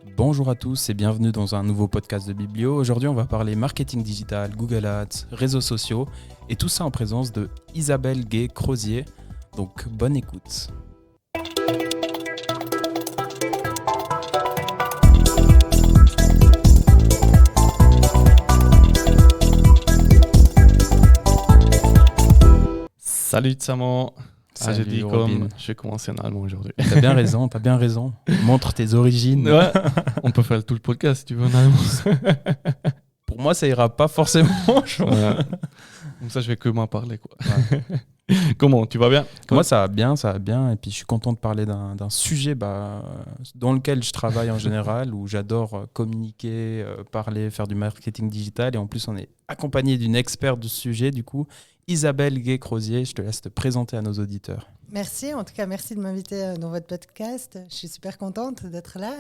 Bonjour à tous et bienvenue dans un nouveau podcast de Biblio. Aujourd'hui, on va parler marketing digital, Google Ads, réseaux sociaux et tout ça en présence de Isabelle Gay-Crozier. Donc, bonne écoute. Salut Tsamo. J'ai Salut, dit Robin. comme je vais commencer en allemand aujourd'hui. T'as bien raison. Montre tes origines. Ouais, on peut faire tout le podcast si tu veux en allemand. Pour moi, ça ira pas forcément. Ouais. Comme ça, je vais que m'en parler, quoi. Ouais. Comment, tu vas bien? Moi, ça va bien. Et puis, je suis content de parler d'un sujet dans lequel je travaille en général, où j'adore communiquer, parler, faire du marketing digital. Et en plus, on est accompagné d'une experte du sujet, du coup, Isabelle Gay-Crozier. Je te laisse te présenter à nos auditeurs. Merci, en tout cas, merci de m'inviter dans votre podcast. Je suis super contente d'être là.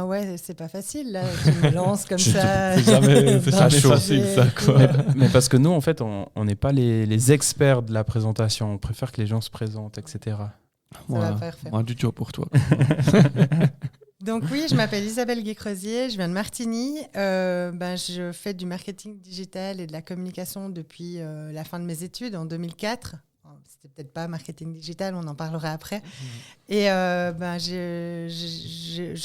Ouais, c'est pas facile, là. Tu me lances comme ça. C'est jamais facile, ça, quoi. Mais parce que nous, en fait, on n'est pas les experts de la présentation. On préfère que les gens se présentent, etc. Va parfait. Moi, du job pour toi. Donc oui, je m'appelle Isabelle Gay-Crozier, je viens de Martigny. Je fais du marketing digital et de la communication depuis la fin de mes études en 2004. C'était peut-être pas marketing digital, on en parlera après. Et je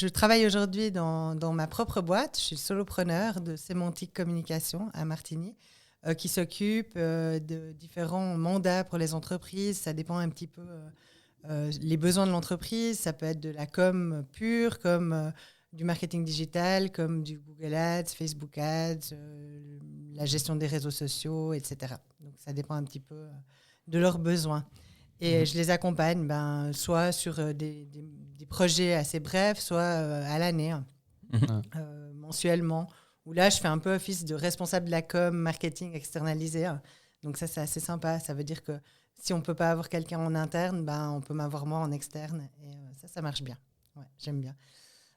travaille aujourd'hui dans ma propre boîte. Je suis solopreneur de Sémantique Communication à Martigny, qui s'occupe de différents mandats pour les entreprises. Ça dépend un petit peu les besoins de l'entreprise. Ça peut être de la com pure, comme du marketing digital, comme du Google Ads, Facebook Ads, la gestion des réseaux sociaux, etc. Donc ça dépend un petit peu de leurs besoins. Et je les accompagne soit sur des projets assez brefs, soit à l'année, mensuellement, où là, je fais un peu office de responsable de la com, marketing externalisé. Donc ça, c'est assez sympa. Ça veut dire que si on ne peut pas avoir quelqu'un en interne, on peut m'avoir moi en externe. Et ça marche bien. Ouais, j'aime bien.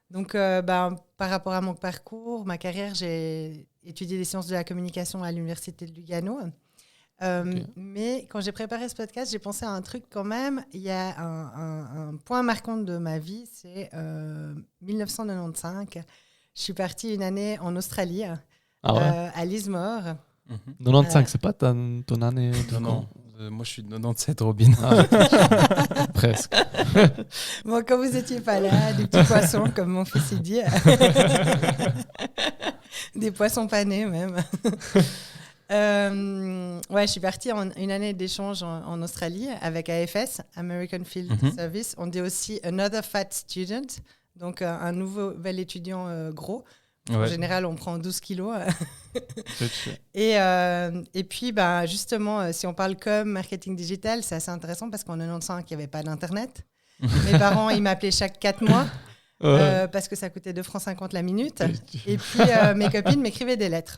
Donc, par rapport à mon parcours, ma carrière, j'ai étudié les sciences de la communication à l'université de Lugano. Okay. Mais quand j'ai préparé ce podcast, j'ai pensé à un truc quand même. Il y a un point marquant de ma vie, c'est 1995. Je suis partie une année en Australie, à Lismore. 95, c'est pas ton année de Non. Moi, je suis de 97, Robin. Presque. Bon, quand vous n'étiez pas là, des petits poissons, comme mon fils il dit. Des poissons panés, même. Je suis partie une année d'échange en Australie avec AFS, American Field Service. On dit aussi Another Fat Student, donc un nouvel étudiant gros. En général, on prend 12 kilos. Et puis, justement, si on parle comme marketing digital, c'est assez intéressant parce qu'en 95, il n'y avait pas d'Internet. Mes parents, ils m'appelaient chaque 4 mois. Parce que ça coûtait 2,50 francs la minute. Et puis, mes copines m'écrivaient des lettres.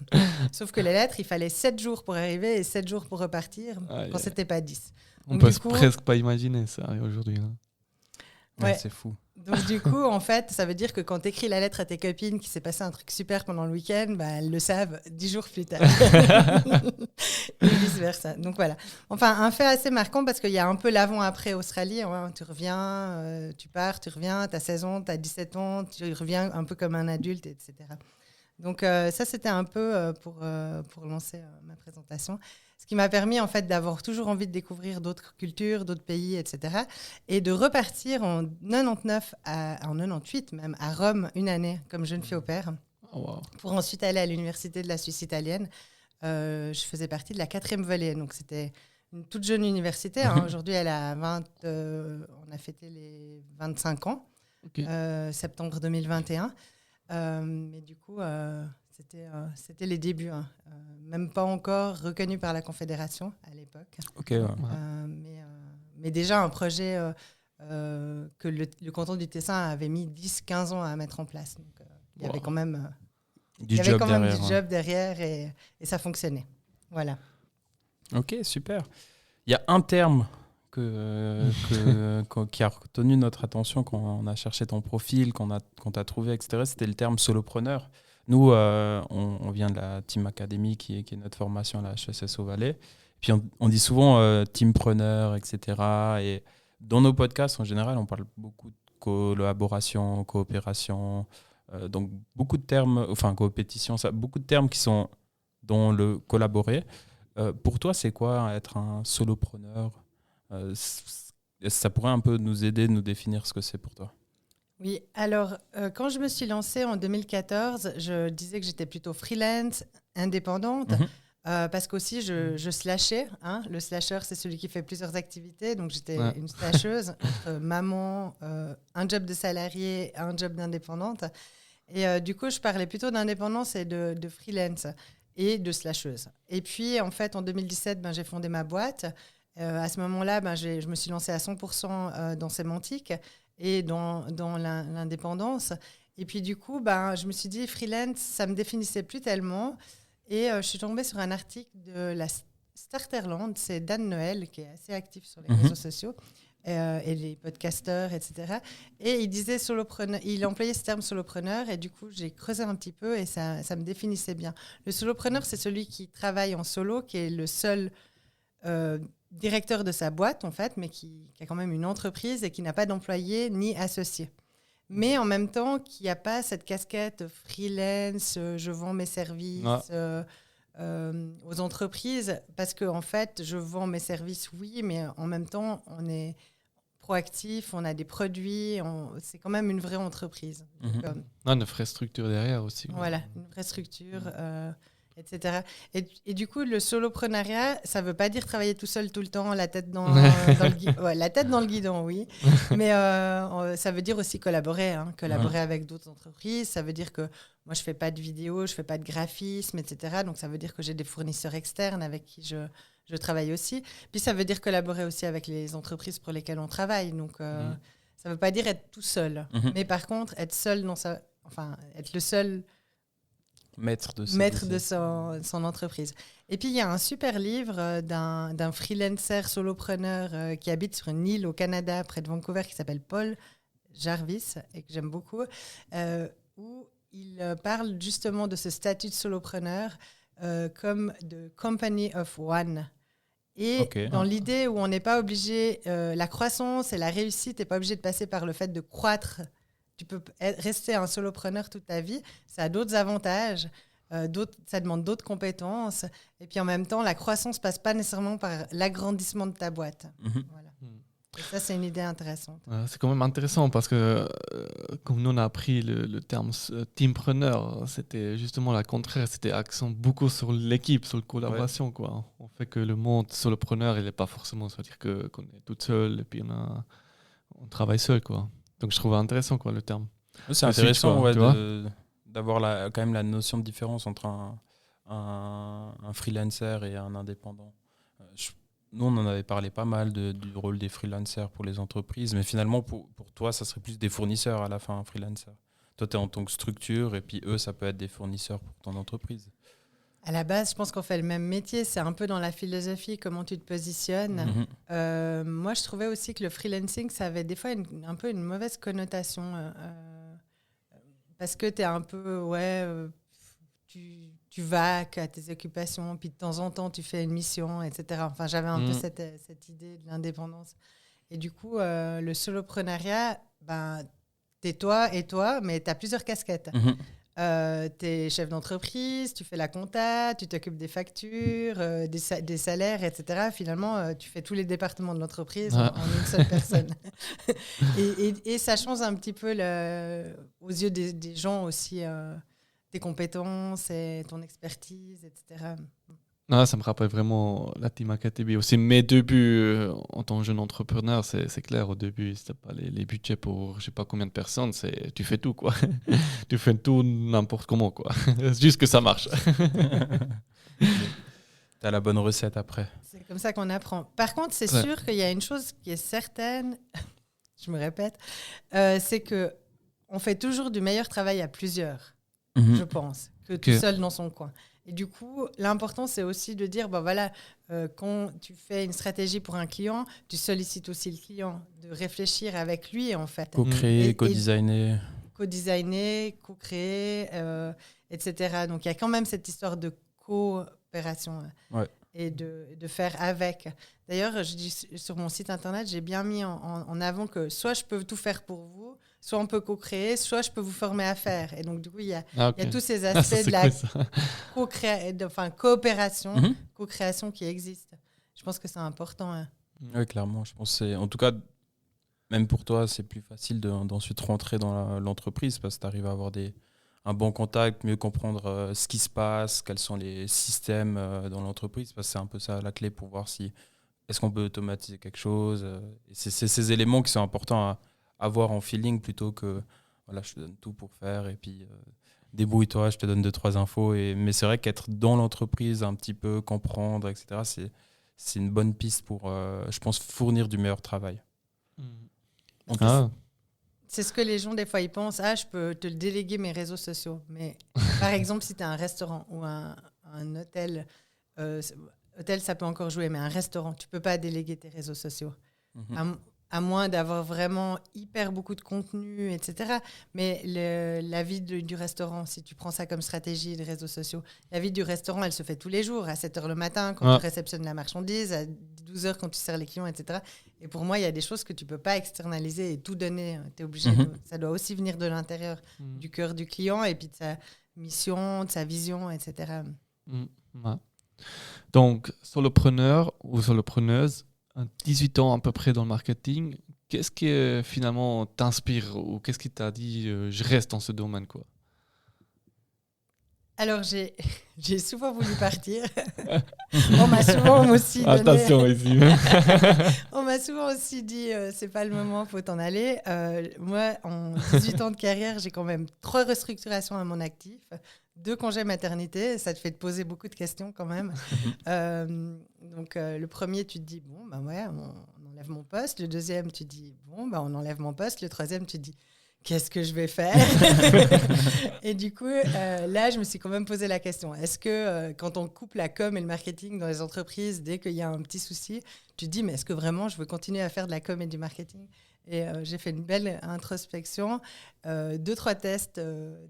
Sauf que les lettres, il fallait 7 jours pour arriver et 7 jours pour repartir quand c'était pas 10. On peut presque pas imaginer ça aujourd'hui. Hein. Ouais, c'est fou. Donc, du coup, en fait, ça veut dire que quand tu écris la lettre à tes copines qu'il s'est passé un truc super pendant le week-end, elles le savent 10 jours plus tard. Et vice-versa. Donc, voilà. Enfin, un fait assez marquant parce qu'il y a un peu l'avant-après Australie. Tu reviens, tu pars, tu reviens, tu as 16 ans, tu as 17 ans, tu reviens un peu comme un adulte, etc. Donc, ça, c'était un peu pour lancer ma présentation. Ce qui m'a permis, en fait, d'avoir toujours envie de découvrir d'autres cultures, d'autres pays, etc. Et de repartir en 98 même, à Rome, une année, comme jeune fille au pair, pour ensuite aller à l'université de la Suisse italienne. Je faisais partie de la 4e volée, donc c'était une toute jeune université. Aujourd'hui, elle a on a fêté les 25 ans, septembre 2021. Mais du coup... C'était les débuts, même pas encore reconnu par la Confédération à l'époque. Mais déjà un projet que le canton du Tessin avait mis 10-15 ans à mettre en place. Donc, il y avait quand même du job derrière et ça fonctionnait. Voilà. Ok, super. Il y a un terme qui a retenu notre attention quand on a cherché ton profil, quand t'a trouvé, etc. C'était le terme solopreneur. Nous, on vient de la Team Academy, qui est notre formation à la HESS au Valais. Puis on dit souvent teampreneur, etc. Et dans nos podcasts, en général, on parle beaucoup de collaboration, coopération. Donc beaucoup de termes, enfin coopétition, beaucoup de termes dont le collaborer. Pour toi, c'est quoi être un solopreneur? Ça pourrait un peu nous aider, nous définir ce que c'est pour toi. Oui, alors quand je me suis lancée en 2014, je disais que j'étais plutôt freelance, indépendante, parce qu'aussi je slashais. Hein. Le slasher, c'est celui qui fait plusieurs activités. Donc j'étais une slasheuse entre maman, un job de salarié, un job d'indépendante. Et du coup, je parlais plutôt d'indépendance et de freelance et de slasheuse. Et puis, en fait, en 2017, j'ai fondé ma boîte. À ce moment-là, je me suis lancée à 100% dans sémantique et dans l'indépendance. Et puis, du coup, je me suis dit, freelance, ça ne me définissait plus tellement. Et je suis tombée sur un article de la Starterland. C'est Dan Noël, qui est assez actif sur les réseaux sociaux. Et les podcasteurs, etc. Et il disait solopreneur, il employait ce terme solopreneur, et du coup, j'ai creusé un petit peu et ça me définissait bien. Le solopreneur, c'est celui qui travaille en solo, qui est le seul directeur de sa boîte, en fait, mais qui a quand même une entreprise et qui n'a pas d'employé ni associé. Mais en même temps, qui n'a pas cette casquette freelance, je vends mes services aux entreprises, parce que en fait, je vends mes services, oui, mais en même temps, on est proactif, on a des produits, c'est quand même une vraie entreprise. Donc, une vraie structure derrière aussi. Voilà, une vraie structure, etc. Et du coup, le soloprenariat, ça ne veut pas dire travailler tout seul tout le temps, la tête dans le guidon, oui. Mais ça veut dire aussi collaborer, collaborer avec d'autres entreprises. Ça veut dire que moi, je ne fais pas de vidéos, je ne fais pas de graphisme, etc. Donc, ça veut dire que j'ai des fournisseurs externes avec qui je travaille aussi. Puis, ça veut dire collaborer aussi avec les entreprises pour lesquelles on travaille. Donc, ça ne veut pas dire être tout seul. Mais par contre, être seul être le seul maître de son entreprise. Et puis, il y a un super livre d'un freelancer solopreneur qui habite sur une île au Canada, près de Vancouver, qui s'appelle Paul Jarvis, et que j'aime beaucoup, où il parle justement de ce statut de solopreneur comme de company of one. Et dans l'idée où on n'est pas obligé, la croissance et la réussite n'est pas obligé de passer par le fait de croître. Tu peux rester un solopreneur toute ta vie. Ça a d'autres avantages, ça demande d'autres compétences. Et puis en même temps, la croissance ne passe pas nécessairement par l'agrandissement de ta boîte. Voilà. Et ça, c'est une idée intéressante. C'est quand même intéressant parce que, comme nous, on a appris le terme teampreneur, c'était justement le contraire. C'était accent beaucoup sur l'équipe, sur la collaboration. Quoi. On fait que le monde solopreneur, il n'est pas forcément, c'est-à-dire qu'on est toute seule et puis on travaille seul, quoi. Donc je trouve intéressant le terme. C'est intéressant d'avoir quand même la notion de différence entre un freelancer et un indépendant. Nous, on en avait parlé pas mal du rôle des freelancers pour les entreprises, mais finalement, pour toi, ça serait plus des fournisseurs à la fin, un freelancer. Toi, tu es en tant que structure, et puis eux, ça peut être des fournisseurs pour ton entreprise. À la base, je pense qu'on fait le même métier. C'est un peu dans la philosophie, comment tu te positionnes. Moi, je trouvais aussi que le freelancing, ça avait des fois un peu une mauvaise connotation. Parce que tu es un peu, tu vaques à tes occupations, puis de temps en temps, tu fais une mission, etc. Enfin, j'avais un peu cette idée de l'indépendance. Et du coup, le soloprenariat, t'es toi et toi, mais tu as plusieurs casquettes. Tu es chef d'entreprise, tu fais la compta, tu t'occupes des factures, des salaires, etc. Finalement, tu fais tous les départements de l'entreprise en une seule personne. et ça change un petit peu aux yeux des gens aussi tes compétences et ton expertise, etc. Non, ça me rappelle vraiment la Team Academy. Aussi mes débuts en tant que jeune entrepreneur, c'est clair. Au début, si tu n'as pas les budgets pour je ne sais pas combien de personnes, tu fais tout, quoi. Tu fais tout n'importe comment, quoi. C'est juste que ça marche. Tu as la bonne recette après. C'est comme ça qu'on apprend. Par contre, c'est sûr qu'il y a une chose qui est certaine, je me répète, c'est qu'on fait toujours du meilleur travail à plusieurs, je pense, que tout seul dans son coin. Et du coup, l'important, c'est aussi de dire, quand tu fais une stratégie pour un client, tu sollicites aussi le client, de réfléchir avec lui, en fait. Co-créer, co-designer. Co-designer, co-créer, etc. Donc, il y a quand même cette histoire de coopération. et de faire avec. D'ailleurs, je dis sur mon site internet, j'ai bien mis en avant que soit je peux tout faire pour vous, soit on peut co-créer, soit je peux vous former à faire. Et donc, du coup, il y a tous ces aspects de la coopération, co-création qui existent. Je pense que c'est important. Hein. Oui, clairement. Je pense en tout cas, même pour toi, c'est plus facile d'ensuite rentrer dans l'entreprise parce que tu arrives à avoir un bon contact, mieux comprendre ce qui se passe, quels sont les systèmes dans l'entreprise, parce que c'est un peu ça la clé pour voir si est-ce qu'on peut automatiser quelque chose. Et c'est ces éléments qui sont importants à avoir en feeling plutôt que voilà, je te donne tout pour faire et puis débrouille-toi, je te donne 2-3 infos. Mais c'est vrai qu'être dans l'entreprise, un petit peu comprendre, etc., c'est une bonne piste pour, je pense, fournir du meilleur travail. C'est ce que les gens, des fois, ils pensent. Je peux te déléguer mes réseaux sociaux. Mais par exemple, si tu as un restaurant ou un hôtel, hôtel, ça peut encore jouer, mais un restaurant, tu ne peux pas déléguer tes réseaux sociaux. À moins d'avoir vraiment hyper beaucoup de contenu, etc. Mais la vie du restaurant, si tu prends ça comme stratégie, les réseaux sociaux, la vie du restaurant, elle se fait tous les jours, à 7h le matin, quand tu réceptionnes la marchandise, à 12h quand tu sers les clients, etc. Et pour moi, il y a des choses que tu ne peux pas externaliser et tout donner. Tu es obligé ça doit aussi venir de l'intérieur, du cœur du client et puis de sa mission, de sa vision, etc. Donc, solopreneur ou solopreneuse, 18 ans à peu près dans le marketing, qu'est-ce qui finalement t'inspire ou qu'est-ce qui t'a dit je reste dans ce domaine quoi? Alors j'ai souvent voulu partir. On m'a souvent aussi donné... Attention ici. On m'a souvent aussi dit c'est pas le moment, faut t'en aller. Moi, en 18 ans de carrière, j'ai quand même 3 restructurations à mon actif. 2 congés maternité, ça te fait te poser beaucoup de questions quand même. Donc le premier, tu te dis, bon, ben ouais, on enlève mon poste. Le deuxième, tu te dis, bon, ben on enlève mon poste. Le troisième, tu te dis, qu'est-ce que je vais faire? Et du coup, là, je me suis quand même posé la question. Est-ce que quand on coupe la com et le marketing dans les entreprises, dès qu'il y a un petit souci, tu te dis, mais est-ce que vraiment je veux continuer à faire de la com et du marketing? Et j'ai fait une belle introspection, 2-3 tests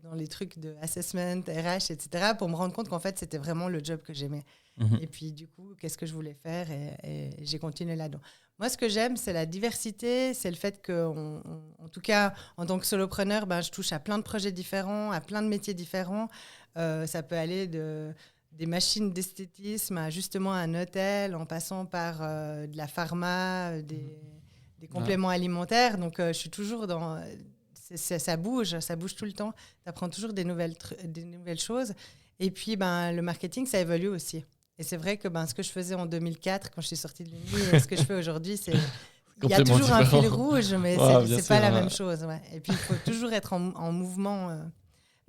dans les trucs de assessment, RH, etc., pour me rendre compte qu'en fait, c'était vraiment le job que j'aimais. Et puis, du coup, qu'est-ce que je voulais faire et j'ai continué là-dedans. Moi, ce que j'aime, c'est la diversité, c'est le fait que, en tout cas, en tant que solopreneur, je touche à plein de projets différents, à plein de métiers différents. Ça peut aller des machines d'esthétisme à justement un hôtel, en passant par de la pharma, des compléments alimentaires. Donc, je suis toujours dans... Ça bouge tout le temps. Tu apprends toujours des nouvelles choses. Et puis, le marketing, ça évolue aussi. Et c'est vrai que ce que je faisais en 2004, quand je suis sortie de l'Uni, et ce que je fais aujourd'hui, il y a toujours un fil rouge, mais c'est pas la même chose. Ouais. Et puis, il faut toujours être en mouvement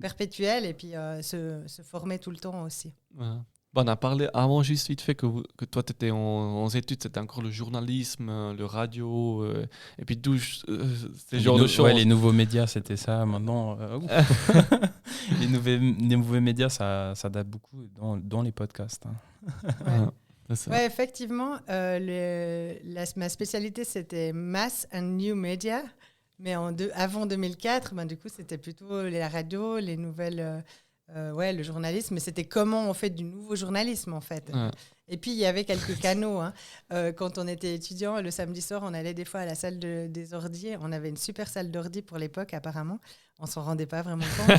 perpétuel et puis se former tout le temps aussi. Ouais. On a parlé avant juste vite fait que toi, tu étais en études, c'était encore le journalisme, le radio, et puis tout ces genres de choses. Ouais, les nouveaux médias, c'était ça. Maintenant, les nouveaux médias, ça date beaucoup dans les podcasts. Hein. Ouais, effectivement. Ma spécialité, c'était Mass and New Media. Mais avant 2004, du coup, c'était plutôt la radio, les nouvelles... le journalisme, mais c'était comment on fait du nouveau journalisme en fait. Ouais. Et puis il y avait quelques canaux. Quand on était étudiant, le samedi soir, on allait des fois à la salle des ordi. On avait une super salle d'ordi pour l'époque apparemment. On s'en rendait pas vraiment compte,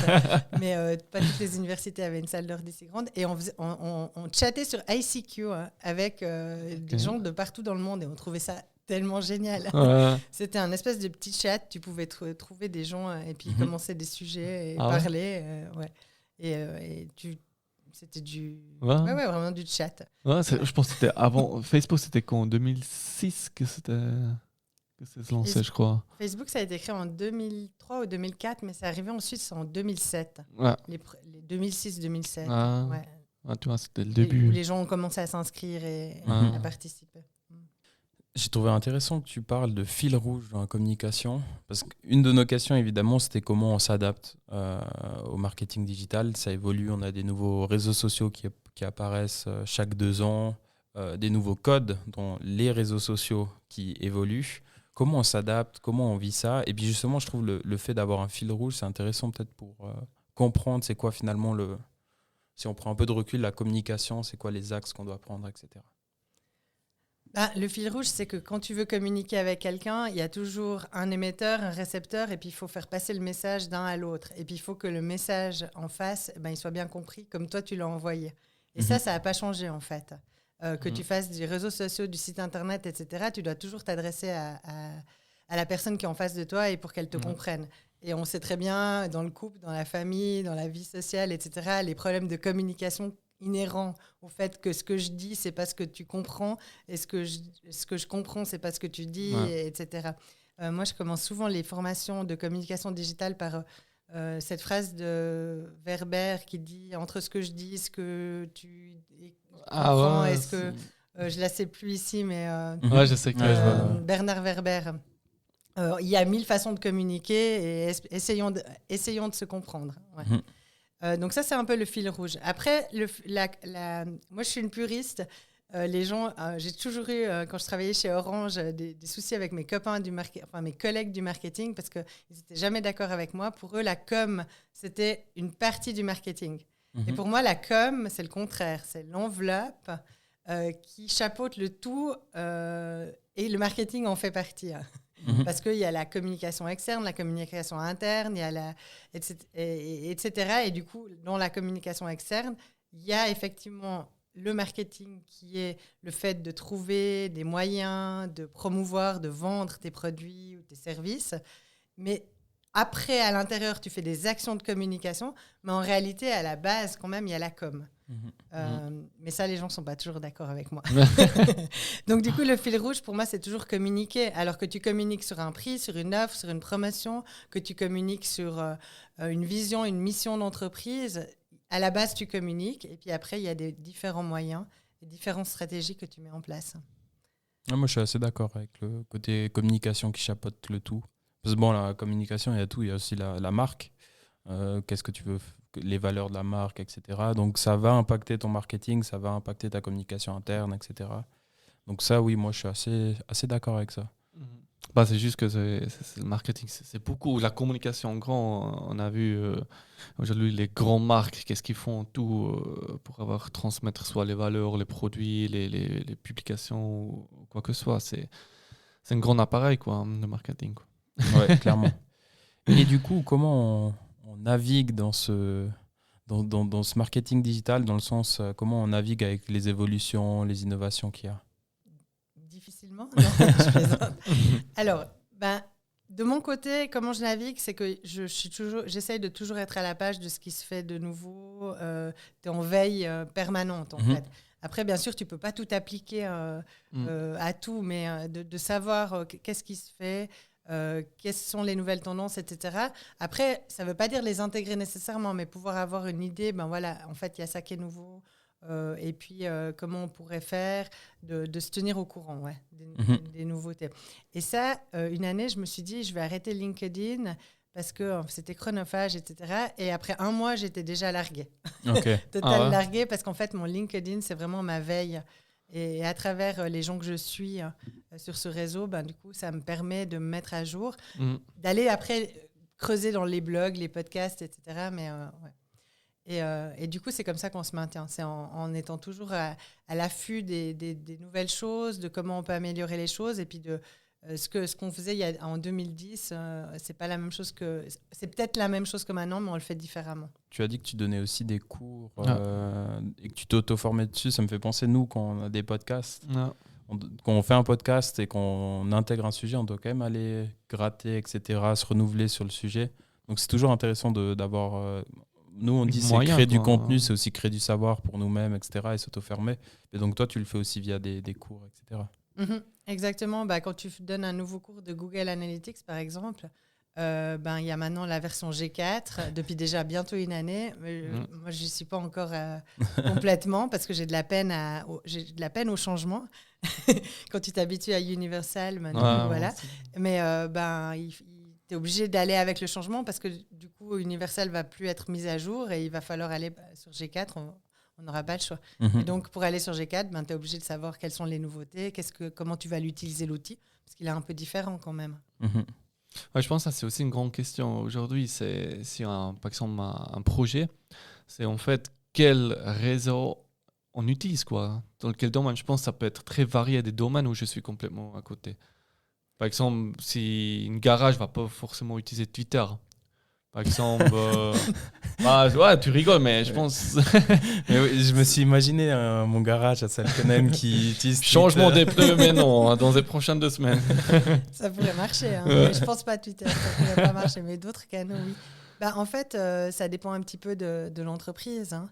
mais pas toutes les universités avaient une salle d'ordi si grande. Et on chattait sur ICQ avec des gens de partout dans le monde et on trouvait ça tellement génial. Ouais. C'était un espèce de petit chat. Tu pouvais trouver des gens et puis commencer des sujets et parler. Ouais. Et c'était vraiment du chat. Ouais, je pense que c'était avant. Facebook, c'était quand, en 2006 que ça se lançait, je crois. Facebook, ça a été créé en 2003 ou 2004, mais c'est arrivé ensuite en 2007. Ouais. Les 2006-2007. Ouais, tu vois, c'était le début. Où les gens ont commencé à s'inscrire et à participer. J'ai trouvé intéressant que tu parles de fil rouge dans la communication, parce qu'une de nos questions, évidemment, c'était comment on s'adapte au marketing digital. Ça évolue, on a des nouveaux réseaux sociaux qui apparaissent chaque 2 ans, des nouveaux codes dans les réseaux sociaux qui évoluent. Comment on s'adapte, comment on vit ça? Et puis justement, je trouve le fait d'avoir un fil rouge, c'est intéressant peut-être pour comprendre c'est quoi finalement si on prend un peu de recul, la communication, c'est quoi les axes qu'on doit prendre, etc. Le fil rouge, c'est que quand tu veux communiquer avec quelqu'un, il y a toujours un émetteur, un récepteur, et puis il faut faire passer le message d'un à l'autre. Et puis il faut que le message en face, il soit bien compris comme toi tu l'as envoyé. Et ça n'a pas changé en fait. Que tu fasses des réseaux sociaux, du site internet, etc., tu dois toujours t'adresser à la personne qui est en face de toi et pour qu'elle te comprenne. Et on sait très bien, dans le couple, dans la famille, dans la vie sociale, etc., les problèmes de communication inhérent au fait que ce que je dis, c'est pas ce que tu comprends, et ce que je comprends, c'est pas ce que tu dis, etc. Moi, je commence souvent les formations de communication digitale par cette phrase de Werber qui dit « Entre ce que je dis, ce que tu comprends, est-ce que… » je la sais plus ici, mais je sais que Bernard Werber. Il y a 1000 façons de communiquer et essayons de se comprendre. Ouais. Donc ça, c'est un peu le fil rouge. Après, moi, je suis une puriste. Les gens, j'ai toujours eu, quand je travaillais chez Orange, des soucis avec mes copains mes collègues du marketing parce qu'ils n'étaient jamais d'accord avec moi. Pour eux, la com, c'était une partie du marketing. Et pour moi, la com, c'est le contraire. C'est l'enveloppe qui chapeaute le tout et le marketing en fait partie. Parce qu'il y a la communication externe, la communication interne, il y a etc. Et du coup, dans la communication externe, il y a effectivement le marketing qui est le fait de trouver des moyens de promouvoir, de vendre tes produits ou tes services. Mais après, à l'intérieur, tu fais des actions de communication. Mais en réalité, à la base, quand même, il y a la com. Mais ça, les gens ne sont pas toujours d'accord avec moi. Donc, du coup, le fil rouge, pour moi, c'est toujours communiquer. Alors que tu communiques sur un prix, sur une offre, sur une promotion, que tu communiques sur une vision, une mission d'entreprise, à la base, tu communiques. Et puis après, il y a des différents moyens, des différentes stratégies que tu mets en place. Moi, je suis assez d'accord avec le côté communication qui chapeaute le tout. Parce que bon, la communication, il y a tout. Il y a aussi la marque. Qu'est-ce que tu veux, les valeurs de la marque, etc. Donc, ça va impacter ton marketing, ça va impacter ta communication interne, etc. Donc ça, oui, moi, je suis assez d'accord avec ça. C'est juste que c'est le marketing, c'est beaucoup. La communication en grand, on a vu aujourd'hui les grandes marques, qu'est-ce qu'ils font tout pour transmettre soit les valeurs, les produits, les publications ou quoi que ce soit. C'est un grand appareil, quoi, le marketing, quoi. Ouais, clairement. Et du coup, comment on navigue dans ce marketing digital, dans le sens, comment on navigue avec les évolutions, les innovations qu'il y a? Difficilement. Non, je plaisante. Alors, de mon côté, comment je navigue, c'est que j'essaye de toujours être à la page de ce qui se fait de nouveau. Tu es en veille permanente, en fait. Après, bien sûr, tu ne peux pas tout appliquer à tout, mais de savoir qu'est-ce qui se fait, quelles sont les nouvelles tendances, etc. Après, ça ne veut pas dire les intégrer nécessairement, mais pouvoir avoir une idée, voilà, en fait, il y a ça qui est nouveau. Et puis, comment on pourrait faire de se tenir au courant des nouveautés. Et ça, une année, je me suis dit, je vais arrêter LinkedIn parce que c'était chronophage, etc. Et après un mois, j'étais déjà larguée. Okay. Larguée parce qu'en fait, mon LinkedIn, c'est vraiment ma veille. Et à travers les gens que je suis sur ce réseau, du coup, ça me permet de me mettre à jour, d'aller après creuser dans les blogs, les podcasts, etc. Mais Et du coup, c'est comme ça qu'on se maintient. C'est en étant toujours à l'affût des nouvelles choses, de comment on peut améliorer les choses. Et puis, ce qu'on faisait en 2010, c'est pas la même chose c'est peut-être la même chose que maintenant, mais on le fait différemment. Tu as dit que tu donnais aussi des cours et que tu t'auto-formais dessus. Ça me fait penser, nous, quand on a des podcasts, quand on fait un podcast et qu'on intègre un sujet, on doit quand même aller gratter, etc., se renouveler sur le sujet. Donc, c'est toujours intéressant d'avoir... nous, on dit c'est créer du contenu, c'est aussi créer du savoir pour nous-mêmes, etc., et s'auto-former. Et donc, toi, tu le fais aussi via des cours, etc. Exactement. Quand tu donnes un nouveau cours de Google Analytics, par exemple, il y a maintenant la version G4, depuis déjà bientôt une année. Moi, je n'y suis pas encore complètement parce que j'ai de la peine au changement. Quand tu t'habitues à Universal, voilà. Mais tu es obligé d'aller avec le changement parce que du coup, Universal ne va plus être mis à jour et il va falloir aller sur G4. On n'aura pas le choix. Et donc, pour aller sur G4, tu es obligé de savoir quelles sont les nouveautés, comment tu vas l'utiliser, l'outil, parce qu'il est un peu différent quand même. Ouais, je pense que ça, c'est aussi une grande question aujourd'hui. Si par exemple, un projet, c'est en fait quel réseau on utilise, quoi. Dans quel domaine. Je pense que ça peut être très varié des domaines où je suis complètement à côté. Par exemple, si une garage va pas forcément utiliser Twitter. Par exemple, ouais, tu rigoles, mais je pense. Mais oui, je me suis imaginé mon garage à Salconen qui utilise Changement Twitter. des pneus, mais non, hein, dans les prochaines 2 semaines. Ça pourrait marcher, hein. Mais je pense pas Twitter, ça pourrait pas marcher, mais d'autres canaux, oui. En fait, ça dépend un petit peu de l'entreprise, hein.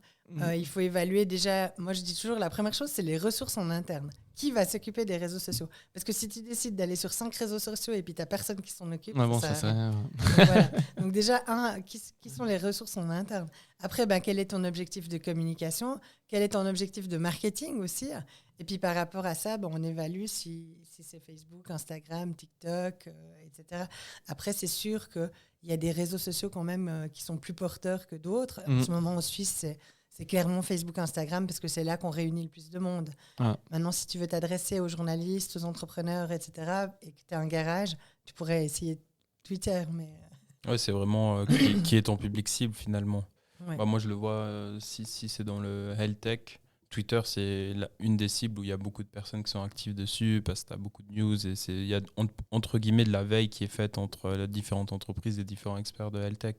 Il faut évaluer déjà, moi je dis toujours, la première chose, c'est les ressources en interne. Qui va s'occuper des réseaux sociaux? Parce que si tu décides d'aller sur 5 réseaux sociaux et puis tu n'as personne qui s'en occupe, Ouais, bon, ça ça sert à rien. c'est. Donc, voilà. Donc déjà, qui sont les ressources en interne? Après, quel est ton objectif de communication? Quel est ton objectif de marketing aussi? Et puis par rapport à ça, on évalue si c'est Facebook, Instagram, TikTok, etc. Après, c'est sûr qu'il y a des réseaux sociaux quand même qui sont plus porteurs que d'autres. En ce moment, en Suisse, c'est clairement Facebook, Instagram, parce que c'est là qu'on réunit le plus de monde. Ah. Maintenant, si tu veux t'adresser aux journalistes, aux entrepreneurs, etc., et que tu as un garage, tu pourrais essayer Twitter. Mais... Ouais, c'est vraiment qui est ton public cible finalement. Ouais. Moi, je le vois, si c'est dans le health tech, Twitter, c'est une des cibles où il y a beaucoup de personnes qui sont actives dessus parce que tu as beaucoup de news et il y a entre guillemets de la veille qui est faite entre les différentes entreprises et différents experts de health tech.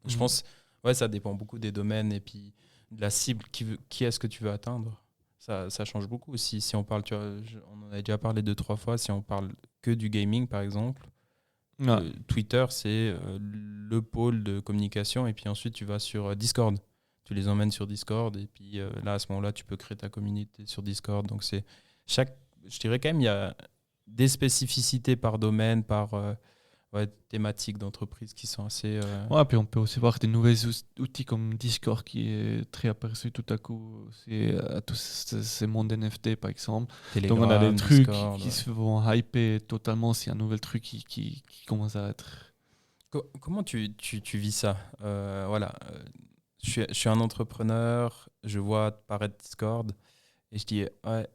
Donc, je pense, ça dépend beaucoup des domaines et puis de la cible, qui est-ce que tu veux atteindre. Ça change beaucoup. Si on parle, tu vois, on en a déjà parlé 2-3 fois, si on parle que du gaming par exemple, Twitter c'est le pôle de communication et puis ensuite tu vas sur Discord. Tu les emmènes sur Discord et puis là à ce moment-là tu peux créer ta communauté sur Discord. Donc c'est je dirais quand même il y a des spécificités par domaine, par thématiques d'entreprise qui sont assez... Ouais, puis on peut aussi voir des nouveaux outils comme Discord qui est très aperçu tout à coup. C'est tous ces mondes NFT par exemple. Telegram, donc on a des trucs Discord, qui se vont hyper totalement s'il y a un nouvel truc qui commence à être... Comment tu vis ça? Je suis un entrepreneur, je vois apparaître Discord et je dis ouais,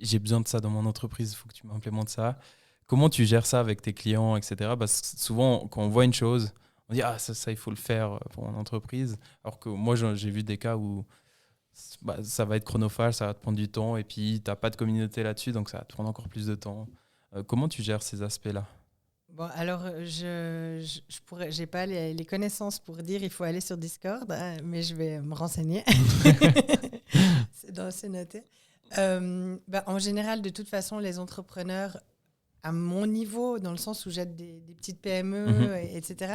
j'ai besoin de ça dans mon entreprise, il faut que tu m'implémentes ça. Comment tu gères ça avec tes clients, etc. Parce que souvent, quand on voit une chose, on dit ah ça il faut le faire pour mon entreprise. Alors que moi j'ai vu des cas où ça va être chronophage, ça va te prendre du temps et puis tu n'as pas de communauté là-dessus, donc ça va te prendre encore plus de temps. Comment tu gères ces aspects-là? Alors, j'ai pas les connaissances pour dire il faut aller sur Discord, hein, mais je vais me renseigner. C'est noté. En général, de toute façon, les entrepreneurs, à mon niveau, dans le sens où j'aide des petites PME, etc.,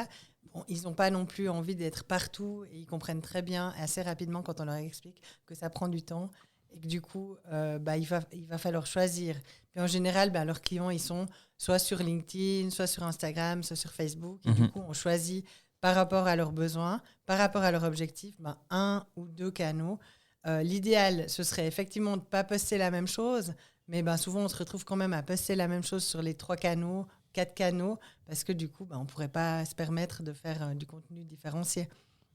ils n'ont pas non plus envie d'être partout et ils comprennent très bien, assez rapidement, quand on leur explique que ça prend du temps et que du coup, il va falloir choisir. Puis en général, leurs clients, ils sont soit sur LinkedIn, soit sur Instagram, soit sur Facebook. Et du coup, on choisit par rapport à leurs besoins, par rapport à leurs objectifs, 1 ou 2 canaux. L'idéal, ce serait effectivement de ne pas poster la même chose, mais souvent, on se retrouve quand même à poster la même chose sur les 3 canaux, 4 canaux, parce que du coup, on ne pourrait pas se permettre de faire du contenu différencié.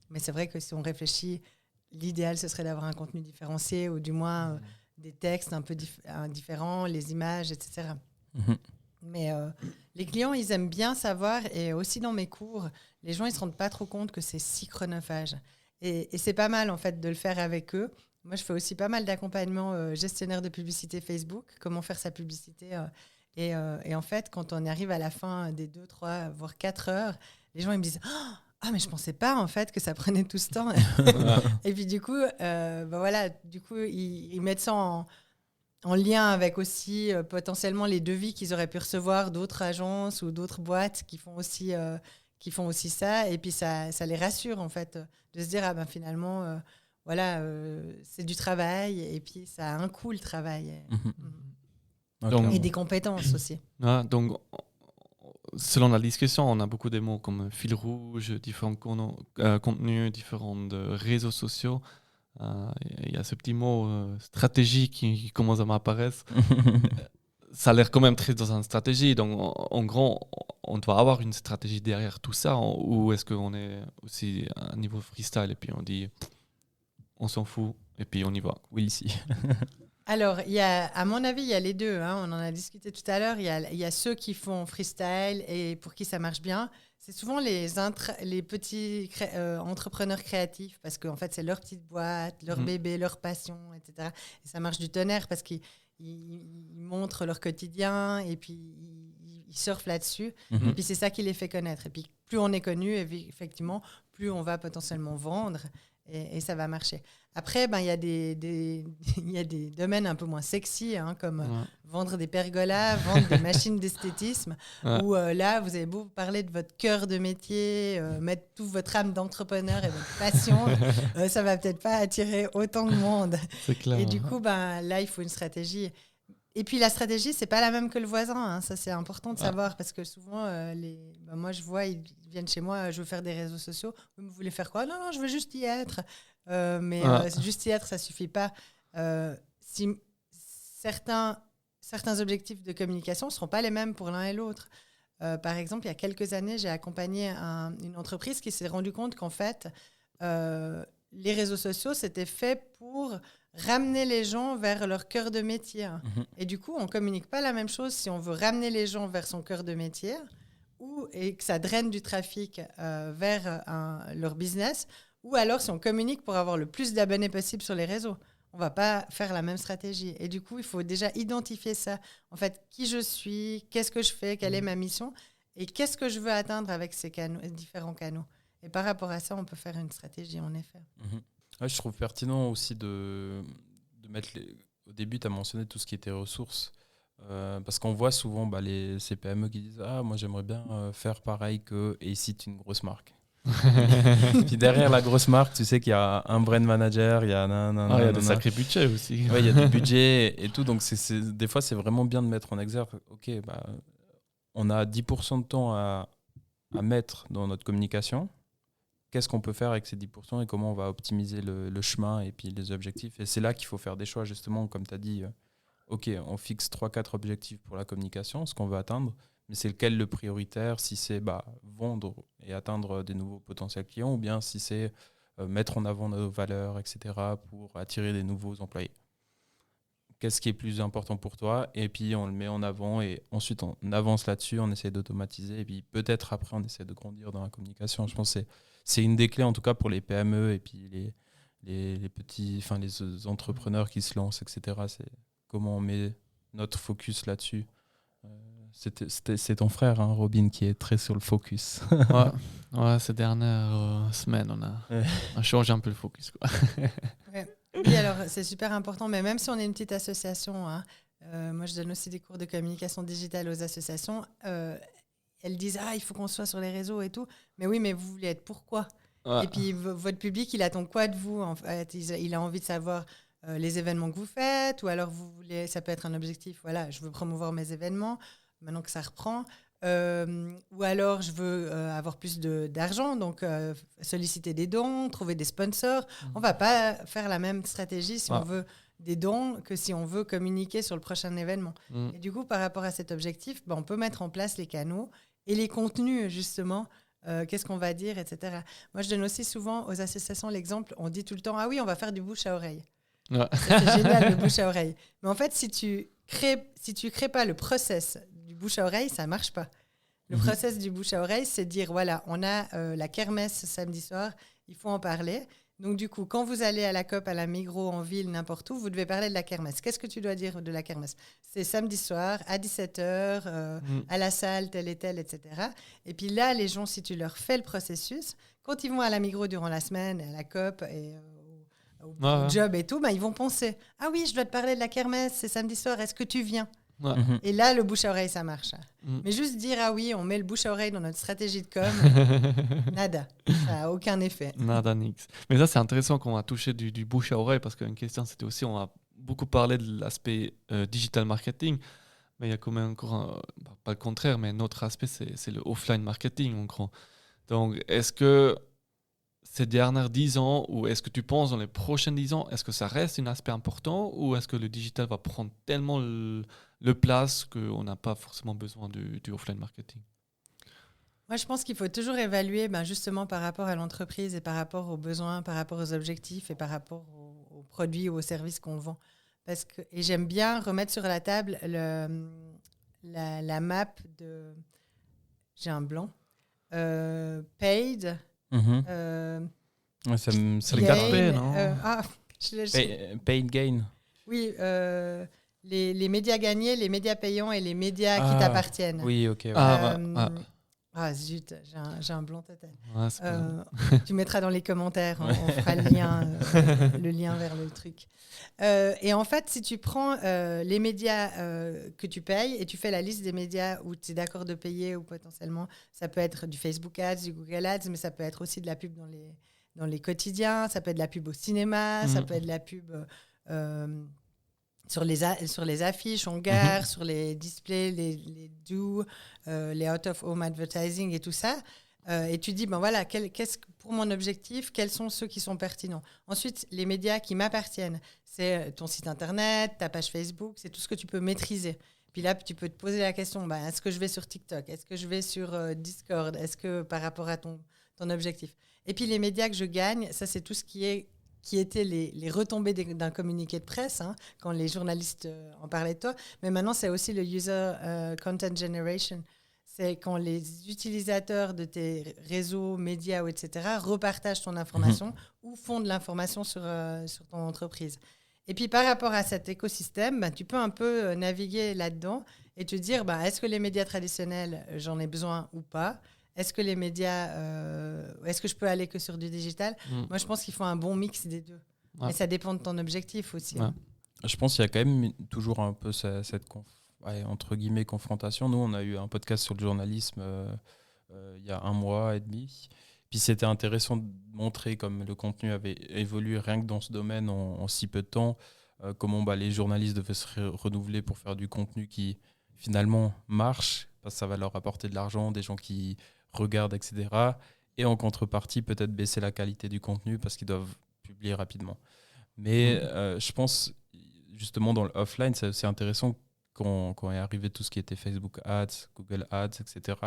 Mais c'est vrai que si on réfléchit, l'idéal, ce serait d'avoir un contenu différencié ou du moins des textes un peu différents, les images, etc. Mais les clients, ils aiment bien savoir, et aussi dans mes cours, les gens, ils ne se rendent pas trop compte que c'est si chronophage. Et c'est pas mal, en fait, de le faire avec eux. Moi, je fais aussi pas mal d'accompagnement gestionnaire de publicité Facebook, comment faire sa publicité. Et en fait, quand on arrive à la fin des 2, 3, voire 4 heures, les gens, ils me disent « Ah, mais je pensais pas, en fait, que ça prenait tout ce temps. » Et puis, du coup, ils mettent ça en lien avec aussi potentiellement les devis qu'ils auraient pu recevoir d'autres agences ou d'autres boîtes qui font aussi ça. Et puis, ça les rassure, en fait, de se dire « Ah, finalement, c'est du travail. » Et puis, ça a un coût, le travail. Donc, et des compétences aussi. Donc, selon la discussion, on a beaucoup de mots comme fil rouge, différents contenus, différents réseaux sociaux. Il y a ce petit mot stratégie qui commence à m'apparaître. Ça a l'air quand même très dans une stratégie. Donc, en gros, on doit avoir une stratégie derrière tout ça. Ou est-ce qu'on est aussi à un niveau freestyle et puis on dit on s'en fout et puis on y va? Oui, si. Alors, à mon avis, il y a les deux. Hein. On en a discuté tout à l'heure. Il y a ceux qui font freestyle et pour qui ça marche bien. C'est souvent les petits entrepreneurs créatifs parce qu'en fait, c'est leur petite boîte, leur bébé, leur passion, etc. Et ça marche du tonnerre parce qu'ils montrent leur quotidien et puis ils surfent là-dessus. Et puis, c'est ça qui les fait connaître. Et puis, plus on est connu, effectivement, plus on va potentiellement vendre et ça va marcher. Après, il y a des domaines un peu moins sexy, hein, comme vendre des pergolas, vendre des machines d'esthétisme, où là, vous avez beau parler de votre cœur de métier, mettre toute votre âme d'entrepreneur et votre passion, ça va peut-être pas attirer autant de monde. C'est clair. Et du coup, là, il faut une stratégie. Et puis, la stratégie, c'est pas la même que le voisin. Hein. Ça, c'est important de savoir, parce que souvent, moi, je vois, ils viennent chez moi, je veux faire des réseaux sociaux. Vous voulez faire quoi ? Non, je veux juste y être. Juste y être, ça suffit pas. Si certains objectifs de communication ne seront pas les mêmes pour l'un et l'autre. Par exemple, il y a quelques années, j'ai accompagné une entreprise qui s'est rendue compte qu'en fait, les réseaux sociaux, c'était fait pour ramener les gens vers leur cœur de métier. Et du coup, on ne communique pas la même chose si on veut ramener les gens vers son cœur de métier et que ça draine du trafic vers leur business, ou alors si on communique pour avoir le plus d'abonnés possible sur les réseaux. On ne va pas faire la même stratégie. Et du coup, il faut déjà identifier ça. En fait, qui je suis, qu'est-ce que je fais, quelle est ma mission et qu'est-ce que je veux atteindre avec ces différents canaux. Et par rapport à ça, on peut faire une stratégie, en effet. Ouais, je trouve pertinent aussi de mettre au début, tu as mentionné tout ce qui était ressources. Parce qu'on voit souvent ces PME qui disent « Ah, moi j'aimerais bien faire pareil que… » et ils citent une grosse marque. Puis derrière la grosse marque, tu sais qu'il y a un brand manager, il y a des sacrés budgets aussi. Ouais, il y a des budgets et tout. Donc des fois, c'est vraiment bien de mettre en exergue. Ok, on a 10% de temps à mettre dans notre communication. Qu'est-ce qu'on peut faire avec ces 10% et comment on va optimiser le chemin et puis les objectifs. Et c'est là qu'il faut faire des choix, justement, comme tu as dit. Ok, on fixe 3-4 objectifs pour la communication, ce qu'on veut atteindre. Mais c'est lequel le prioritaire, si c'est vendre et atteindre des nouveaux potentiels clients ou bien si c'est mettre en avant nos valeurs, etc. pour attirer des nouveaux employés. Qu'est-ce qui est plus important pour toi ? Et puis on le met en avant et ensuite on avance là-dessus, on essaie d'automatiser et puis peut-être après on essaie de grandir dans la communication. Je pense que c'est une des clés en tout cas pour les PME et puis les petits, les entrepreneurs qui se lancent, etc. C'est comment on met notre focus là-dessus. C'est ton frère, hein, Robin, qui est très sur le focus. Ouais, ces dernières semaines, on a changé un peu le focus, quoi. Oui, alors c'est super important, mais même si on est une petite association, hein, moi je donne aussi des cours de communication digitale aux associations, elles disent « Ah, il faut qu'on soit sur les réseaux et tout ». Mais oui, mais vous voulez être pourquoi ? Et puis votre public, il attend quoi de vous ? En fait, il a envie de savoir les événements que vous faites, ou alors ça peut être un objectif, voilà, je veux promouvoir mes événements, maintenant que ça reprend. Ou alors je veux avoir plus d'argent, donc solliciter des dons, trouver des sponsors. On ne va pas faire la même stratégie si on veut des dons que si on veut communiquer sur le prochain événement. Et du coup, par rapport à cet objectif, on peut mettre en place les canaux et les contenus, justement. Qu'est-ce qu'on va dire, etc. Moi, je donne aussi souvent aux associations l'exemple, on dit tout le temps « Ah oui, on va faire du bouche à oreille ». C'est génial, le bouche à oreille. Mais en fait, si tu crées pas le process du bouche à oreille, ça marche pas. Le process du bouche à oreille, c'est de dire voilà, on a la kermesse samedi soir, il faut en parler. Donc du coup, quand vous allez à la COP, à la Migros, en ville, n'importe où, vous devez parler de la kermesse. Qu'est-ce que tu dois dire de la kermesse ? C'est samedi soir à 17h, à la salle, telle et telle, etc. Et puis là, les gens, si tu leur fais le processus, quand ils vont à la Migros durant la semaine, à la COP et au job et tout, ils vont penser « Ah oui, je dois te parler de la kermesse, c'est samedi soir, est-ce que tu viens ?» Et là, le bouche à oreille, ça marche. Mais juste dire « Ah oui, on met le bouche à oreille dans notre stratégie de com », nada. Ça n'a aucun effet. Nada, nix. Mais ça, c'est intéressant qu'on a touché du bouche à oreille parce qu'une question, c'était aussi, on a beaucoup parlé de l'aspect digital marketing, mais il y a quand même encore, pas le contraire, mais un autre aspect, c'est le offline marketing, en gros. Donc, est-ce que ces dernières 10 ans, ou est-ce que tu penses dans les prochaines 10 ans, est-ce que ça reste un aspect important ou est-ce que le digital va prendre tellement le place qu'on n'a pas forcément besoin du offline marketing ? Moi, je pense qu'il faut toujours évaluer justement par rapport à l'entreprise et par rapport aux besoins, par rapport aux objectifs et par rapport aux produits ou aux services qu'on vend. Et j'aime bien remettre sur la table la map de... J'ai un blanc. Paid. C'est le 4P, non Paid gain. Oui, les médias gagnés, les médias payants et les médias qui t'appartiennent. Oui, ok. Ouais. Zut, j'ai un blanc total. Ouais, tu mettras dans les commentaires, on fera le lien vers le truc. Et en fait, si tu prends les médias que tu payes et tu fais la liste des médias où tu es d'accord de payer ou potentiellement, ça peut être du Facebook Ads, du Google Ads, mais ça peut être aussi de la pub dans les quotidiens, ça peut être de la pub au cinéma, ça peut être de la pub sur les affiches en gare, sur les displays, les do, les out-of-home advertising et tout ça. Et tu dis, ben voilà, pour mon objectif, quels sont ceux qui sont pertinents. Ensuite, les médias qui m'appartiennent, c'est ton site internet, ta page Facebook, c'est tout ce que tu peux maîtriser. Puis là, tu peux te poser la question, est-ce que je vais sur TikTok? Est-ce que je vais sur Discord? Est-ce que par rapport à ton objectif? Et puis les médias que je gagne, ça c'est tout ce qui étaient les retombées d'un communiqué de presse, quand les journalistes en parlaient de toi. Mais maintenant, c'est aussi le user content generation. C'est quand les utilisateurs de tes réseaux, médias, etc., repartagent ton information ou font de l'information sur ton entreprise. Et puis, par rapport à cet écosystème, tu peux un peu naviguer là-dedans et te dire, est-ce que les médias traditionnels, j'en ai besoin ou pas ? Est-ce que les médias, est-ce que je peux aller que sur du digital ? Moi, je pense qu'il faut un bon mix des deux. Ouais. Et ça dépend de ton objectif aussi. Ouais. Je pense qu'il y a quand même toujours un peu cette entre guillemets confrontation. Nous, on a eu un podcast sur le journalisme il y a 1 mois et demi. Puis c'était intéressant de montrer comme le contenu avait évolué rien que dans ce domaine en si peu de temps, comment les journalistes devaient se renouveler pour faire du contenu qui finalement marche, parce que ça va leur apporter de l'argent, des gens qui regardent, etc. Et en contrepartie, peut-être baisser la qualité du contenu parce qu'ils doivent publier rapidement. Mais je pense, justement, dans l'offline, c'est aussi intéressant quand est arrivé tout ce qui était Facebook Ads, Google Ads, etc.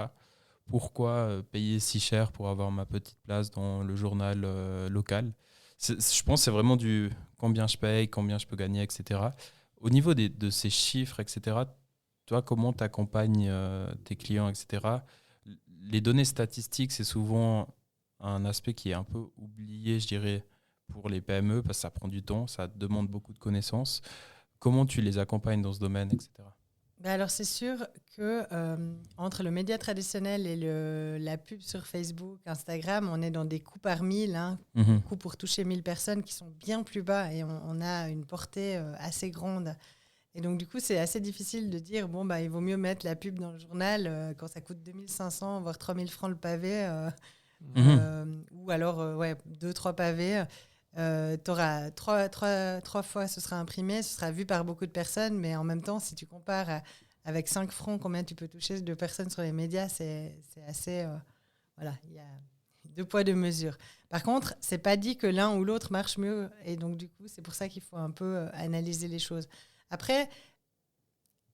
Pourquoi payer si cher pour avoir ma petite place dans le journal local ? Je pense que c'est vraiment du combien je paye, combien je peux gagner, etc. Au niveau de ces chiffres, etc., toi, comment tu accompagnes tes clients, etc. Les données statistiques, c'est souvent un aspect qui est un peu oublié, je dirais, pour les PME, parce que ça prend du temps, ça demande beaucoup de connaissances. Comment tu les accompagnes dans ce domaine, etc. Alors, c'est sûr que entre le média traditionnel et la pub sur Facebook, Instagram, on est dans des coûts par 1000, coûts pour toucher 1000 personnes qui sont bien plus bas et on a une portée assez grande. Et donc, du coup, c'est assez difficile de dire, il vaut mieux mettre la pub dans le journal quand ça coûte 2500, voire 3000 francs le pavé, ou alors 2-3 pavés. Tu auras 3 fois, ce sera imprimé, ce sera vu par beaucoup de personnes, mais en même temps, si tu compares avec 5 francs, combien tu peux toucher de personnes sur les médias, c'est assez... il y a 2 poids, 2 mesures. Par contre, c'est pas dit que l'un ou l'autre marche mieux, et donc du coup, c'est pour ça qu'il faut un peu analyser les choses. Après,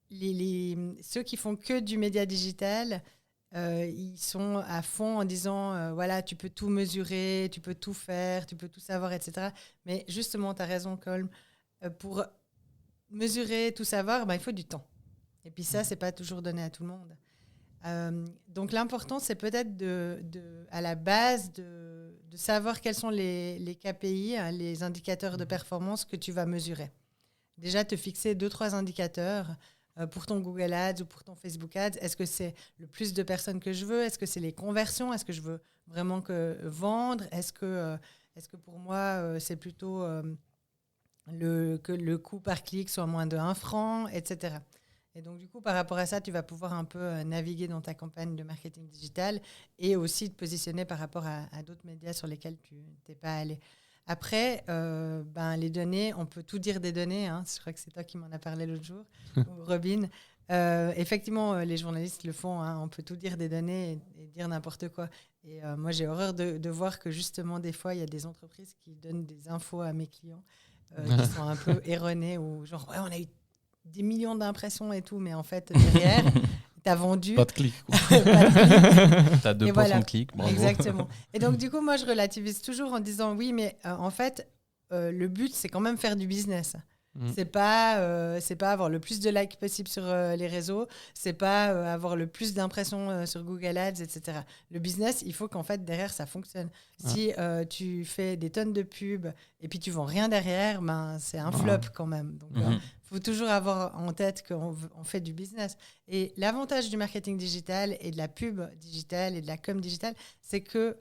ceux qui font que du média digital, ils sont à fond en disant tu peux tout mesurer, tu peux tout faire, tu peux tout savoir, etc. Mais justement, tu as raison, Colm, pour mesurer, tout savoir, il faut du temps. Et puis ça, c'est pas toujours donné à tout le monde. Donc l'important, c'est peut-être à la base de savoir quels sont les KPI, les indicateurs de performance que tu vas mesurer. Déjà, te fixer 2-3 indicateurs pour ton Google Ads ou pour ton Facebook Ads. Est-ce que c'est le plus de personnes que je veux ? Est-ce que c'est les conversions ? Est-ce que je veux vraiment vendre ? Est-ce que pour moi, c'est plutôt que le coût par clic soit moins de 1 franc, etc. Et donc, du coup, par rapport à ça, tu vas pouvoir un peu naviguer dans ta campagne de marketing digital et aussi te positionner par rapport à d'autres médias sur lesquels tu n'es pas allé. Après, les données, on peut tout dire des données. Je crois que c'est toi qui m'en as parlé l'autre jour, ou Robin. Effectivement, les journalistes le font. On peut tout dire des données et dire n'importe quoi. Et moi, j'ai horreur de voir que justement, des fois, il y a des entreprises qui donnent des infos à mes clients qui sont un peu erronées ou genre, on a eu des millions d'impressions et tout, mais en fait, derrière... T'as vendu. Pas de clic. T'as 2% de clics. Bravo. Exactement. Et donc, du coup, moi, je relativise toujours en disant oui, mais en fait, le but, c'est quand même faire du business. C'est pas avoir le plus de likes possible sur les réseaux, c'est pas avoir le plus d'impressions sur Google Ads, etc. Le business, il faut qu'en fait derrière ça fonctionne. Si tu fais des tonnes de pubs et puis tu vends rien derrière, ben c'est un flop quand même. Donc faut toujours avoir en tête qu'on fait du business. Et l'avantage du marketing digital et de la pub digitale et de la com digitale, c'est que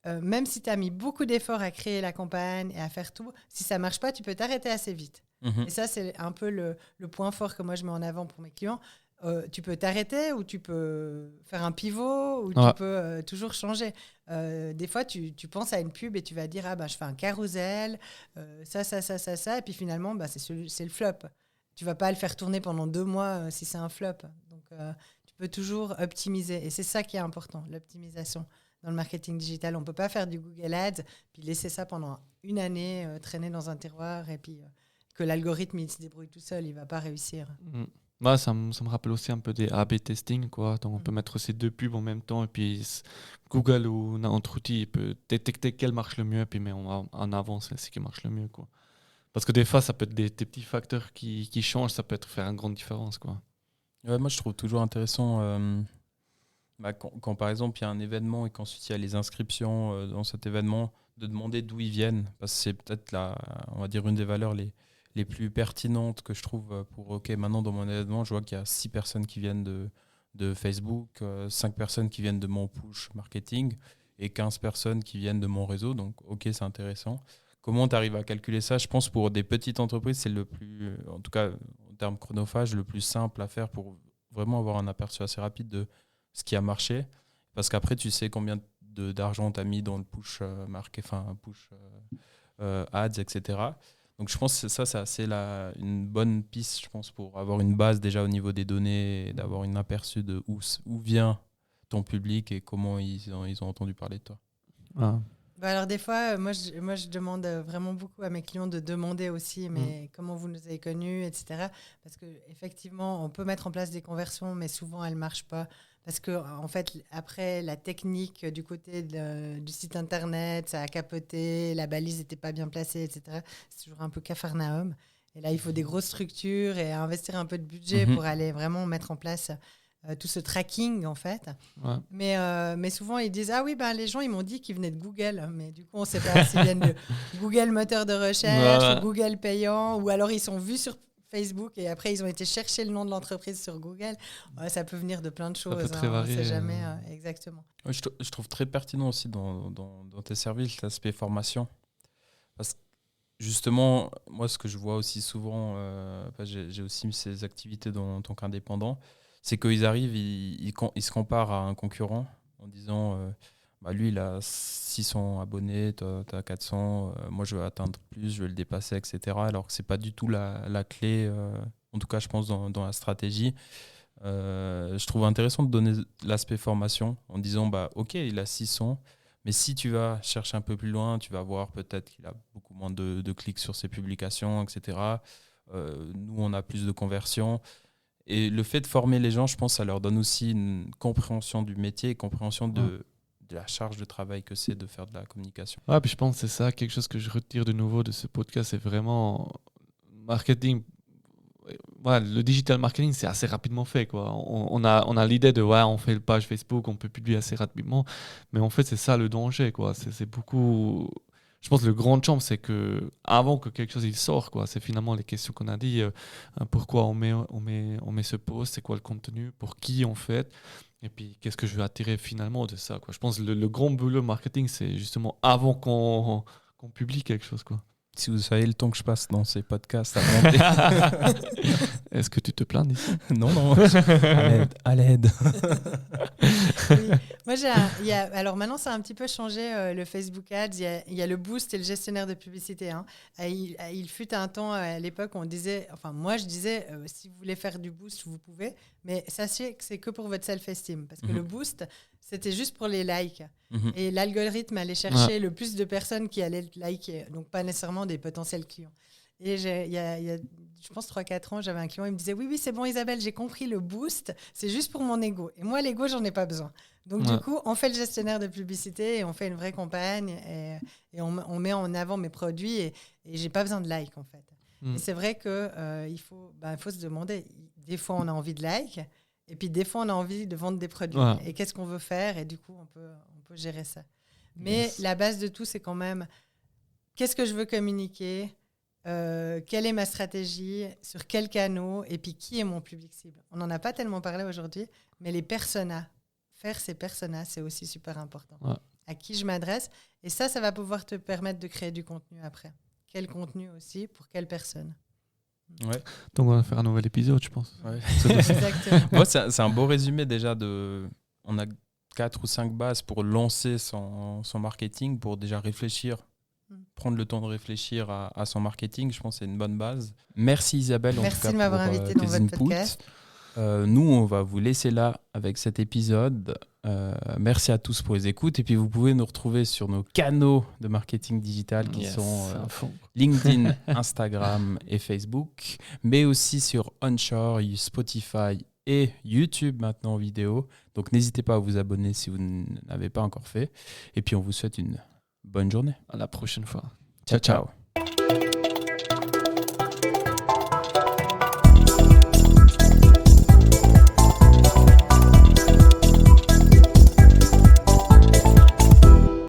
même si tu as mis beaucoup d'efforts à créer la campagne et à faire tout, si ça marche pas, tu peux t'arrêter assez vite. Et ça, c'est un peu le point fort que moi, je mets en avant pour mes clients. Tu peux t'arrêter ou tu peux faire un pivot ou tu peux toujours changer. Des fois, tu penses à une pub et tu vas dire « Ah, je fais un carrousel, ça. » Et puis finalement, c'est le flop. Tu vas pas le faire tourner pendant 2 mois si c'est un flop. Donc, tu peux toujours optimiser. Et c'est ça qui est important, l'optimisation. Dans le marketing digital, on ne peut pas faire du Google Ads puis laisser ça pendant une année traîner dans un tiroir et puis que l'algorithme il se débrouille tout seul, il ne va pas réussir. Ça me rappelle aussi un peu des A/B testing, quoi. Donc on peut mettre ces 2 pubs en même temps et puis Google ou notre outil il peut détecter quelle marche le mieux et puis met en avant celle-ci qui marche le mieux, quoi. Parce que des fois, ça peut être des petits facteurs qui changent, ça peut faire une grande différence, quoi. Ouais, moi, je trouve toujours intéressant... quand par exemple il y a un événement et qu'ensuite il y a les inscriptions dans cet événement, de demander d'où ils viennent, parce que c'est peut-être on va dire une des valeurs les plus pertinentes que je trouve pour maintenant dans mon événement, je vois qu'il y a 6 personnes qui viennent de Facebook, 5 personnes qui viennent de mon push marketing et 15 personnes qui viennent de mon réseau, donc c'est intéressant. Comment tu arrives à calculer ça? Je pense pour des petites entreprises, c'est le plus, en tout cas en termes chronophages, le plus simple à faire pour vraiment avoir un aperçu assez rapide de ce qui a marché, parce qu'après tu sais combien d'argent tu as mis dans le push ads, etc. Donc je pense que ça c'est assez une bonne piste, je pense, pour avoir une base déjà au niveau des données et d'avoir une aperçu de où vient ton public et comment ils ont entendu parler de toi. Alors des fois, moi je demande vraiment beaucoup à mes clients de demander aussi mais comment vous nous avez connus, etc. Parce qu'effectivement, on peut mettre en place des conversions, mais souvent elles ne marchent pas. Parce que en fait, après, la technique du côté du site internet, ça a capoté, la balise n'était pas bien placée, etc. C'est toujours un peu Capharnaüm. Et là, il faut des grosses structures et investir un peu de budget pour aller vraiment mettre en place tout ce tracking, en fait. Ouais. Mais souvent, ils disent « Ah oui, les gens, ils m'ont dit qu'ils venaient de Google. » Mais du coup, on ne sait pas s'ils viennent de Google moteur de recherche ou Google payant, ou alors ils sont vus sur Facebook et après ils ont été chercher le nom de l'entreprise sur Google. Ça peut venir de plein de choses, très varié, on ne sait jamais exactement. Je trouve très pertinent aussi dans tes services l'aspect formation, parce que justement moi ce que je vois aussi souvent, j'ai aussi ces activités en tant qu'indépendant, c'est qu'ils arrivent, ils se comparent à un concurrent en disant lui il a 600 abonnés, toi tu as 400, moi je veux atteindre plus, je veux le dépasser, etc. Alors que c'est pas du tout la clé, en tout cas je pense dans la stratégie. Je trouve intéressant de donner l'aspect formation en disant il a 600, mais si tu vas chercher un peu plus loin, tu vas voir peut-être qu'il a beaucoup moins de clics sur ses publications, etc. Nous on a plus de conversions. Et le fait de former les gens, je pense, ça leur donne aussi une compréhension du métier, compréhension de la charge de travail que c'est de faire de la communication. Puis je pense que c'est ça, quelque chose que je retire de nouveau de ce podcast, c'est vraiment marketing. Le digital marketing, c'est assez rapidement fait, quoi. On a l'idée de on fait une page Facebook, on peut publier assez rapidement, mais en fait c'est ça le danger, quoi. C'est beaucoup. Je pense que le grand champ, c'est que avant que quelque chose il sorte, quoi, c'est finalement les questions qu'on a dit. Pourquoi on met ce post, c'est quoi le contenu, pour qui on fait, et puis qu'est-ce que je veux attirer finalement de ça, quoi. Je pense que le grand boulot marketing, c'est justement avant qu'on publie quelque chose, quoi. Si vous savez le temps que je passe dans ces podcasts Est-ce que tu te plains d'ici? Non. À l'aide. Oui. Moi, alors maintenant, ça a un petit peu changé le Facebook Ads. Il y a le Boost et le gestionnaire de publicité. Il fut un temps, à l'époque, on disait, moi je disais, si vous voulez faire du Boost, vous pouvez, mais sachez que c'est que pour votre self-esteem. Parce que le Boost, c'était juste pour les likes. Et l'algorithme allait chercher le plus de personnes qui allaient liker, donc pas nécessairement des potentiels clients. Et il y a, je pense, 3-4 ans, j'avais un client, il me disait « Oui, c'est bon Isabelle, j'ai compris, le boost, c'est juste pour mon ego. Et moi, l'ego, j'en ai pas besoin. » Donc du coup, on fait le gestionnaire de publicité et on fait une vraie campagne et on met en avant mes produits et j'ai pas besoin de likes, en fait. Et c'est vrai qu'il faut se demander, des fois on a envie de like, et puis des fois on a envie de vendre des produits. Ouais. Et qu'est-ce qu'on veut faire? Et du coup, on peut gérer ça. Mais la base de tout, c'est quand même, qu'est-ce que je veux communiquer? Quelle est ma stratégie? Sur quels canaux? Et puis, qui est mon public cible? On n'en a pas tellement parlé aujourd'hui, mais les personas, faire ces personas, c'est aussi super important. Ouais. À qui je m'adresse? Et ça va pouvoir te permettre de créer du contenu après. Quel contenu aussi? Pour quelle personne? Ouais. Donc on va faire un nouvel épisode, je pense. Ouais. Exactement. Moi, c'est un beau résumé déjà on a 4 ou 5 bases pour lancer son marketing, pour déjà réfléchir, prendre le temps de réfléchir à son marketing. Je pense que c'est une bonne base. Merci Isabelle. Merci en tout cas, de m'avoir pour, invité tes dans votre inputs. podcast. Nous, on va vous laisser là avec cet épisode. Merci à tous pour les écoutes. Et puis, vous pouvez nous retrouver sur nos canaux de marketing digital qui sont LinkedIn, Instagram et Facebook, mais aussi sur Onshore, Spotify et YouTube maintenant en vidéo. Donc, n'hésitez pas à vous abonner si vous n'avez pas encore fait. Et puis, on vous souhaite une bonne journée. À la prochaine fois. Ciao, ciao.